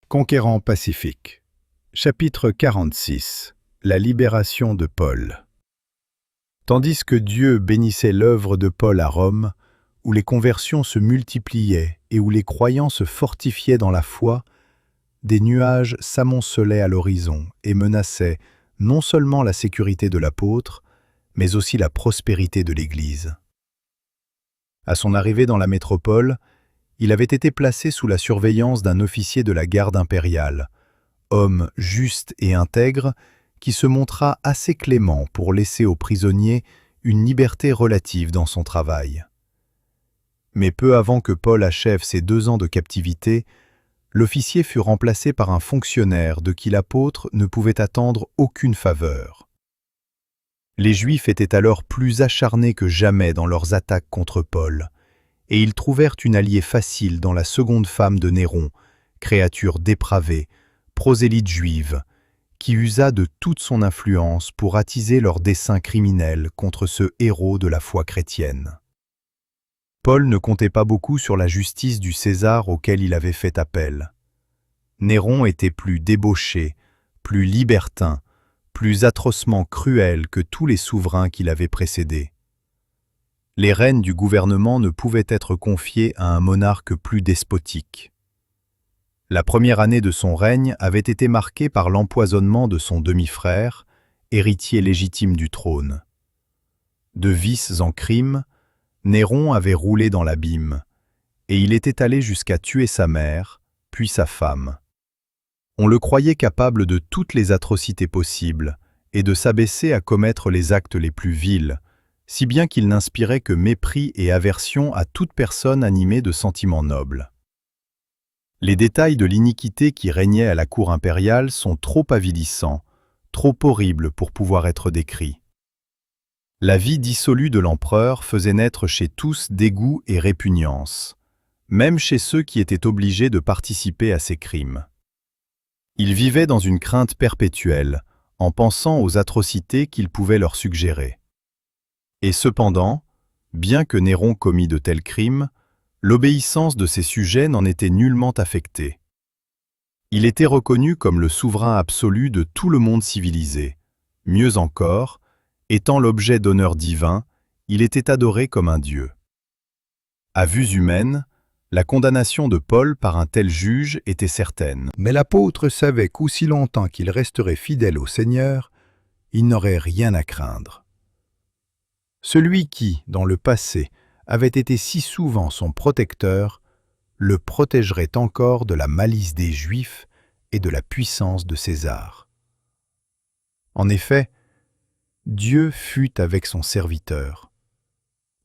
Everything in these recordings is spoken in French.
Conquérant pacifique. Chapitre 46. La libération de Paul. Tandis que Dieu bénissait l'œuvre de Paul à Rome, où les conversions se multipliaient et où les croyants se fortifiaient dans la foi, des nuages s'amoncelaient à l'horizon et menaçaient non seulement la sécurité de l'apôtre, mais aussi la prospérité de l'Église. À son arrivée dans la métropole, il avait été placé sous la surveillance d'un officier de la garde impériale, homme juste et intègre qui se montra assez clément pour laisser aux prisonniers une liberté relative dans son travail. Mais peu avant que Paul achève ses 2 ans de captivité, l'officier fut remplacé par un fonctionnaire de qui l'apôtre ne pouvait attendre aucune faveur. Les Juifs étaient alors plus acharnés que jamais dans leurs attaques contre Paul, et ils trouvèrent une alliée facile dans la seconde femme de Néron, créature dépravée, prosélyte juive, qui usa de toute son influence pour attiser leurs desseins criminels contre ce héros de la foi chrétienne. Paul ne comptait pas beaucoup sur la justice du César auquel il avait fait appel. Néron était plus débauché, plus libertin, plus atrocement cruel que tous les souverains qui l'avaient précédé. Les rênes du gouvernement ne pouvaient être confiées à un monarque plus despotique. La première année de son règne avait été marquée par l'empoisonnement de son demi-frère, héritier légitime du trône. De vices en crimes, Néron avait roulé dans l'abîme, et il était allé jusqu'à tuer sa mère, puis sa femme. On le croyait capable de toutes les atrocités possibles, et de s'abaisser à commettre les actes les plus vils, si bien qu'il n'inspirait que mépris et aversion à toute personne animée de sentiments nobles. Les détails de l'iniquité qui régnait à la cour impériale sont trop avilissants, trop horribles pour pouvoir être décrits. La vie dissolue de l'empereur faisait naître chez tous dégoût et répugnance, même chez ceux qui étaient obligés de participer à ces crimes. Ils vivaient dans une crainte perpétuelle, en pensant aux atrocités qu'il pouvait leur suggérer. Et cependant, bien que Néron commît de tels crimes, l'obéissance de ses sujets n'en était nullement affectée. Il était reconnu comme le souverain absolu de tout le monde civilisé. Mieux encore, étant l'objet d'honneurs divins, il était adoré comme un dieu. À vues humaines, la condamnation de Paul par un tel juge était certaine. Mais l'apôtre savait qu'aussi longtemps qu'il resterait fidèle au Seigneur, il n'aurait rien à craindre. Celui qui, dans le passé, avait été si souvent son protecteur, le protégerait encore de la malice des Juifs et de la puissance de César. En effet, Dieu fut avec son serviteur.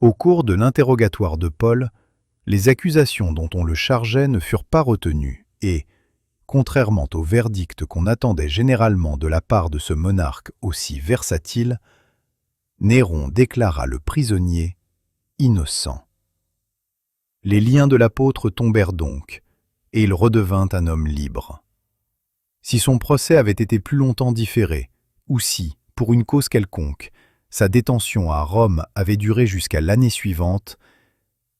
Au cours de l'interrogatoire de Paul, les accusations dont on le chargeait ne furent pas retenues et, contrairement au verdict qu'on attendait généralement de la part de ce monarque aussi versatile, Néron déclara le prisonnier innocent. Les liens de l'apôtre tombèrent donc, et il redevint un homme libre. Si son procès avait été plus longtemps différé, ou si, pour une cause quelconque, sa détention à Rome avait duré jusqu'à l'année suivante,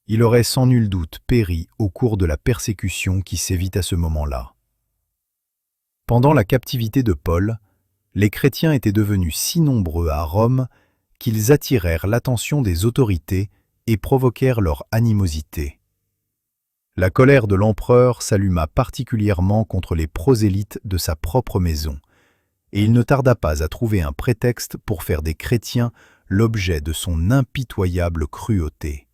il aurait sans nul doute péri au cours de la persécution qui sévit à ce moment-là. Pendant la captivité de Paul, les chrétiens étaient devenus si nombreux à Rome qu'ils attirèrent l'attention des autorités et provoquèrent leur animosité. La colère de l'empereur s'alluma particulièrement contre les prosélytes de sa propre maison, et il ne tarda pas à trouver un prétexte pour faire des chrétiens l'objet de son impitoyable cruauté.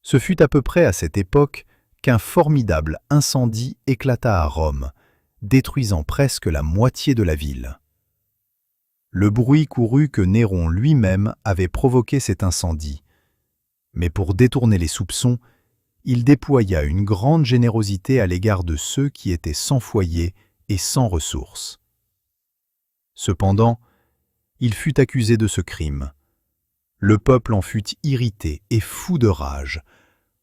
Ce fut à peu près à cette époque qu'un formidable incendie éclata à Rome, détruisant presque la moitié de la ville. Le bruit courut que Néron lui-même avait provoqué cet incendie, mais pour détourner les soupçons, il déploya une grande générosité à l'égard de ceux qui étaient sans foyer et sans ressources. Cependant, il fut accusé de ce crime. Le peuple en fut irrité et fou de rage,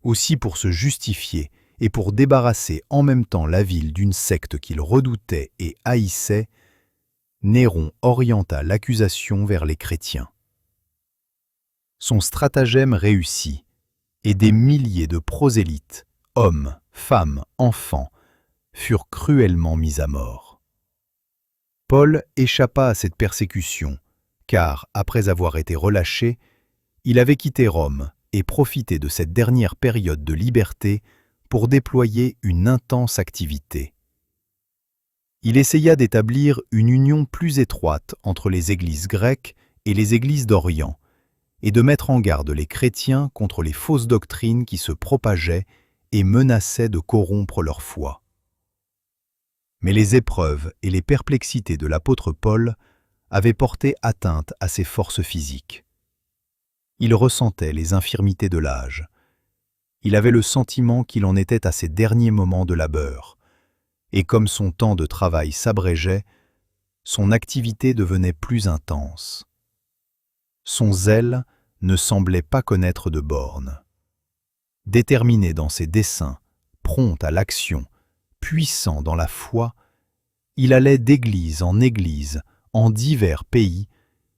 aussi pour se justifier et pour débarrasser en même temps la ville d'une secte qu'il redoutait et haïssait. Néron orienta l'accusation vers les chrétiens. Son stratagème réussit, et des milliers de prosélytes, hommes, femmes, enfants, furent cruellement mis à mort. Paul échappa à cette persécution, car, après avoir été relâché, il avait quitté Rome et profité de cette dernière période de liberté pour déployer une intense activité. Il essaya d'établir une union plus étroite entre les églises grecques et les églises d'Orient, et de mettre en garde les chrétiens contre les fausses doctrines qui se propageaient et menaçaient de corrompre leur foi. Mais les épreuves et les perplexités de l'apôtre Paul avaient porté atteinte à ses forces physiques. Il ressentait les infirmités de l'âge. Il avait le sentiment qu'il en était à ses derniers moments de labeur, et comme son temps de travail s'abrégeait, son activité devenait plus intense. Son zèle ne semblait pas connaître de bornes. Déterminé dans ses desseins, prompt à l'action, puissant dans la foi, il allait d'église en église, en divers pays,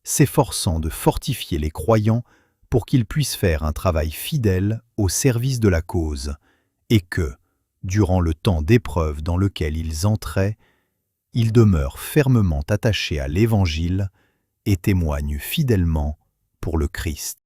s'efforçant de fortifier les croyants pour qu'ils puissent faire un travail fidèle au service de la cause, et que, durant le temps d'épreuve dans lequel ils entraient, ils demeurent fermement attachés à l'Évangile et témoignent fidèlement pour le Christ.